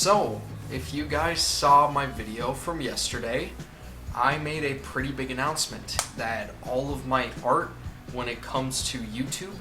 So, if you guys saw my video from yesterday, I made a pretty big announcement that all of my art, when it comes to YouTube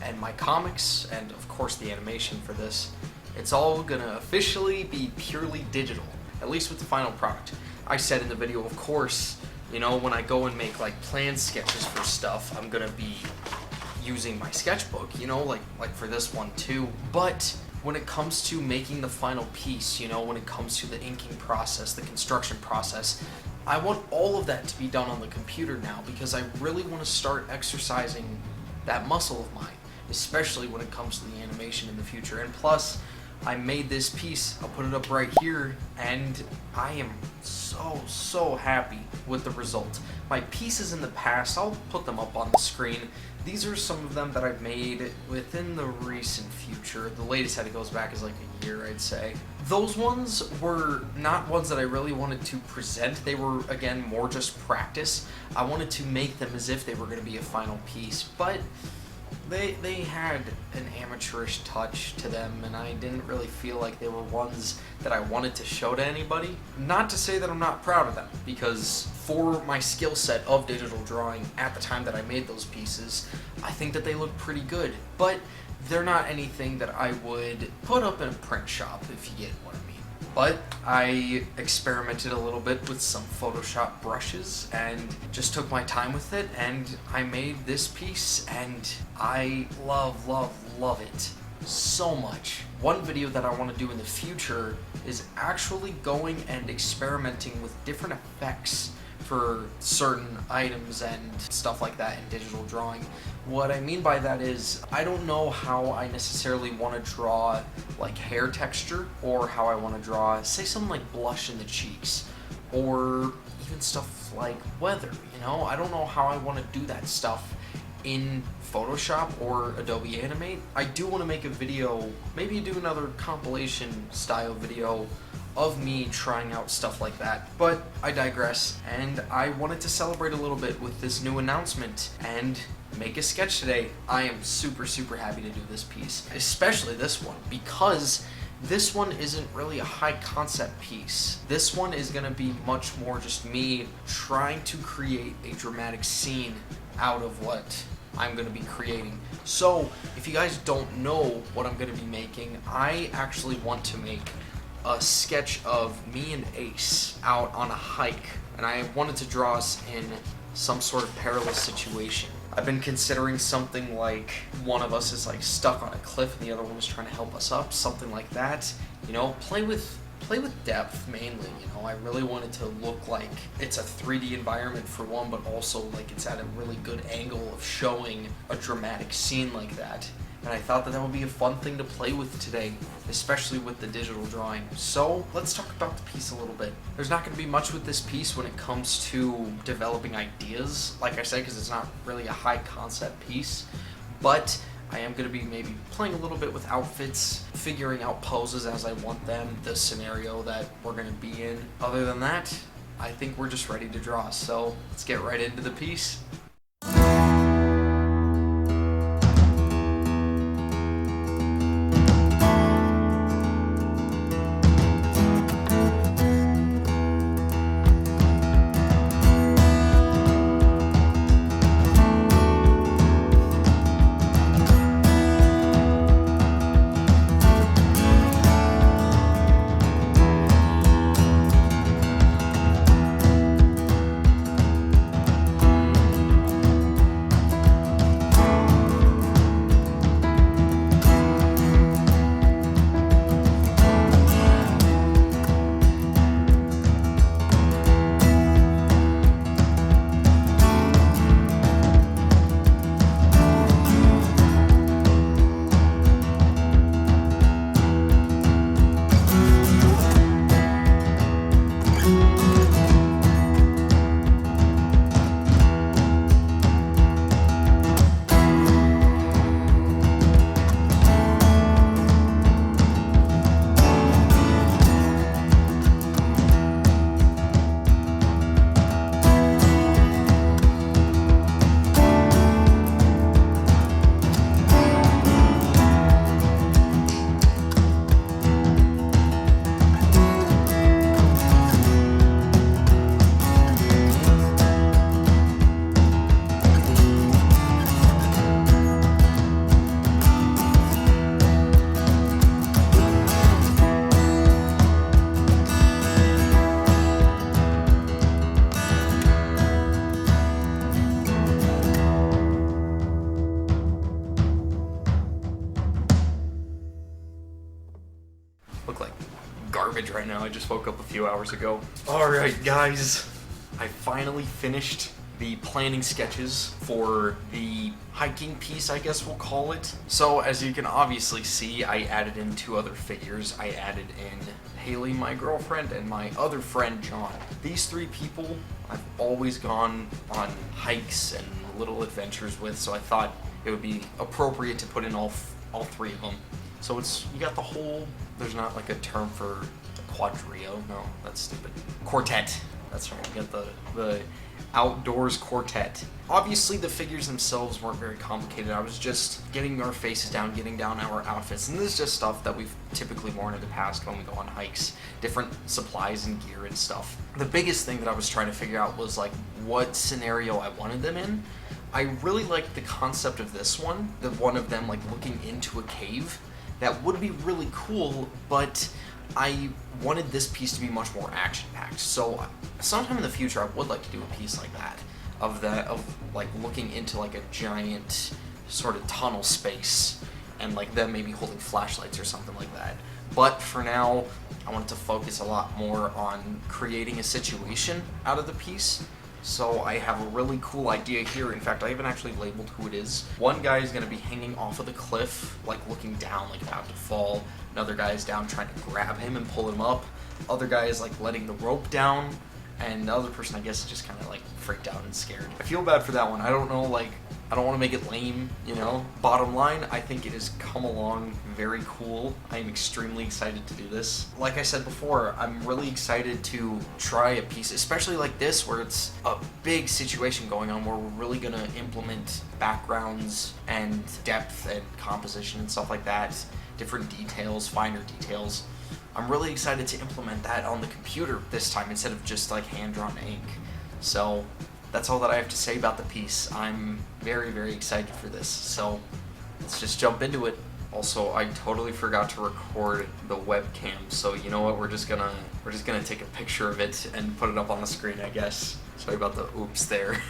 and my comics, and of course the animation for this, it's all gonna officially be purely digital, at least with the final product. I said in the video, of course, you know, when I go and make like plan sketches for stuff, I'm gonna be using my sketchbook, you know, like for this one too. But when it comes to making the final piece, you know, when it comes to the inking process, the construction process, I want all of that to be done on the computer now because I really want to start exercising that muscle of mine, especially when it comes to the animation in the future. And plus, I made this piece, I'll put it up right here, and I am so happy with the result. My pieces in the past, I'll put them up on the screen. These are some of them that I've made within the recent future. The latest that it goes back is like a year, I'd say. Those ones were not ones that I really wanted to present. They were, again, more just practice. I wanted to make them as if they were going to be a final piece, but they had an amateurish touch to them, and I didn't really feel like they were ones that I wanted to show to anybody. Not to say that I'm not proud of them, because for my skill set of digital drawing at the time that I made those pieces, I think that they look pretty good, but they're not anything that I would put up in a print shop, if you get what I mean. But I experimented a little bit with some Photoshop brushes and just took my time with it, and I made this piece, and I love it so much. One video that I want to do in the future is actually going and experimenting with different effects for certain items and stuff like that in digital drawing. What I mean by that is, I don't know how I necessarily want to draw like hair texture, or how I want to draw, say, something like blush in the cheeks, or even stuff like weather, you know? I don't know how I want to do that stuff in Photoshop or Adobe Animate. I do want to make a video, maybe do another compilation style video of me trying out stuff like that, but I digress, and I wanted to celebrate a little bit with this new announcement and make a sketch today. I am super happy to do this piece, especially this one, because this one isn't really a high concept piece. This one is going to be much more just me trying to create a dramatic scene out of what I'm going to be creating. So if you guys don't know what I'm going to be making, I actually want to make a sketch of me and Ace out on a hike, and I wanted to draw us in some sort of perilous situation. I've been considering something like one of us is like stuck on a cliff and the other one is trying to help us up, something like that. You know, play with depth mainly. You know, I really wanted to look like it's a 3D environment for one, but also like it's at a really good angle of showing a dramatic scene like that. And I thought that would be a fun thing to play with today, especially with the digital drawing. So let's talk about the piece a little bit. There's not going to be much with this piece when it comes to developing ideas, like I said, because it's not really a high concept piece, but I am going to be maybe playing a little bit with outfits, figuring out poses as I want them, the scenario that we're going to be in. Other than that, I think we're just ready to draw, so let's get right into the piece. garbage right now. I just woke up a few hours ago. Alright guys, I finally finished the planning sketches for the hiking piece, I guess we'll call it. So as you can obviously see, I added in 2 other figures. I added in Haley, my girlfriend, and my other friend, John. These 3 people I've always gone on hikes and little adventures with, so I thought it would be appropriate to put in all 3 of them. So you got the whole, there's not like a term for quadrio, no, that's stupid. Quartet, that's right, you got the outdoors quartet. Obviously the figures themselves weren't very complicated. I was just getting our faces down, getting down our outfits, and this is just stuff that we've typically worn in the past when we go on hikes, different supplies and gear and stuff. The biggest thing that I was trying to figure out was like what scenario I wanted them in. I really liked the concept of this one, the one of them like looking into a cave. That would be really cool, but I wanted this piece to be much more action-packed. So sometime in the future, I would like to do a piece like that, of like looking into like a giant sort of tunnel space, and like them maybe holding flashlights or something like that. But for now, I wanted to focus a lot more on creating a situation out of the piece. So I have a really cool idea here. In fact, I haven't actually labeled who it is. One guy is going to be hanging off of the cliff, like looking down, like about to fall. Another guy is down trying to grab him and pull him up. Other guy is like letting the rope down. And the other person, I guess, is just kind of like freaked out and scared. I feel bad for that one. I don't know, like, I don't want to make it lame, you know? Bottom line, I think it has come along very cool. I am extremely excited to do this. Like I said before, I'm really excited to try a piece, especially like this, where it's a big situation going on, where we're really going to implement backgrounds and depth and composition and stuff like that, different details, finer details. I'm really excited to implement that on the computer this time instead of just like hand-drawn ink. So that's all that I have to say about the piece. I'm very, very excited for this, so let's just jump into it. Also, I totally forgot to record the webcam, so you know what, we're just gonna take a picture of it and put it up on the screen, I guess. Sorry about the oops there.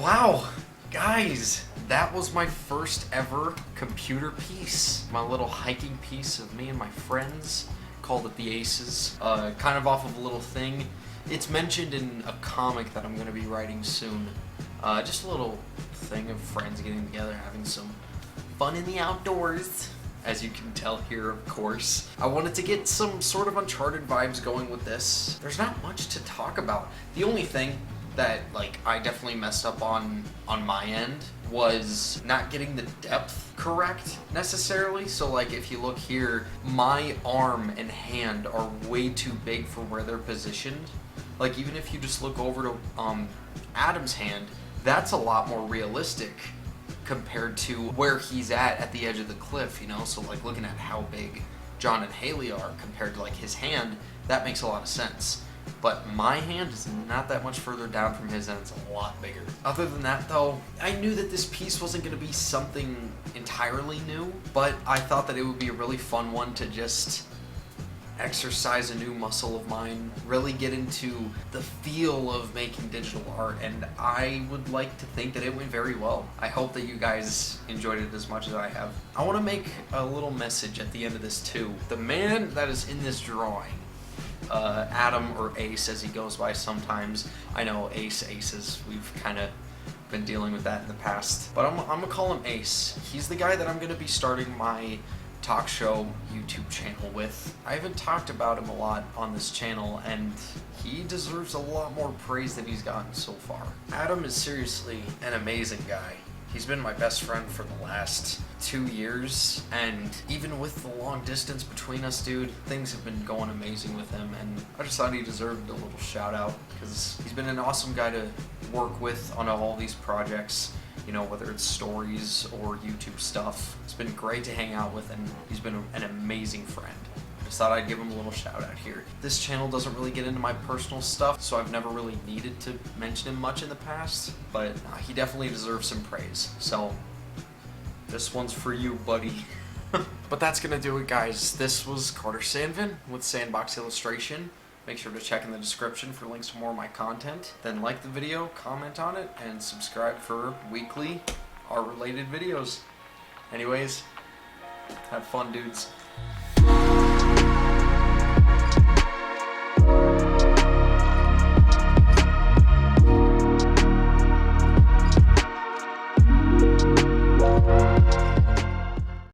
Wow, guys, that was my first ever computer piece. My little hiking piece of me and my friends. Called it the Aces. Kind of off of a little thing. It's mentioned in a comic that I'm going to be writing soon. Just a little thing of friends getting together, having some fun in the outdoors. As you can tell here, of course. I wanted to get some sort of Uncharted vibes going with this. There's not much to talk about. The only thing that I definitely messed up on my end was not getting the depth correct necessarily. So if you look here, my arm and hand are way too big for where they're positioned. Even if you just look over to Adam's hand, that's a lot more realistic compared to where he's at the edge of the cliff, you know? So looking at how big John and Haley are compared to his hand, that makes a lot of sense. But my hand is not that much further down from his, and it's a lot bigger. Other than that though, I knew that this piece wasn't going to be something entirely new, but I thought that it would be a really fun one to just exercise a new muscle of mine, really get into the feel of making digital art, and I would like to think that it went very well. I hope that you guys enjoyed it as much as I have. I want to make a little message at the end of this too. The man that is in this drawing, Adam, or Ace as he goes by sometimes. I know Aces, we've kind of been dealing with that in the past, but I'm gonna call him Ace. He's the guy that I'm gonna be starting my talk show YouTube channel with. I haven't talked about him a lot on this channel, and he deserves a lot more praise than he's gotten so far. Adam is seriously an amazing guy. He's been my best friend for the last 2 years, and even with the long distance between us, dude, things have been going amazing with him, and I just thought he deserved a little shout out because he's been an awesome guy to work with on all these projects, you know, whether it's stories or YouTube stuff. It's been great to hang out with, and he's been an amazing friend. I just thought I'd give him a little shout out here. This channel doesn't really get into my personal stuff, so I've never really needed to mention him much in the past, but he definitely deserves some praise. So this one's for you, buddy. But that's gonna do it, guys. This was Carter Sandvin with Sandbox Illustration. Make sure to check in the description for links to more of my content. Then like the video, comment on it, and subscribe for weekly art-related videos. Anyways, have fun, dudes.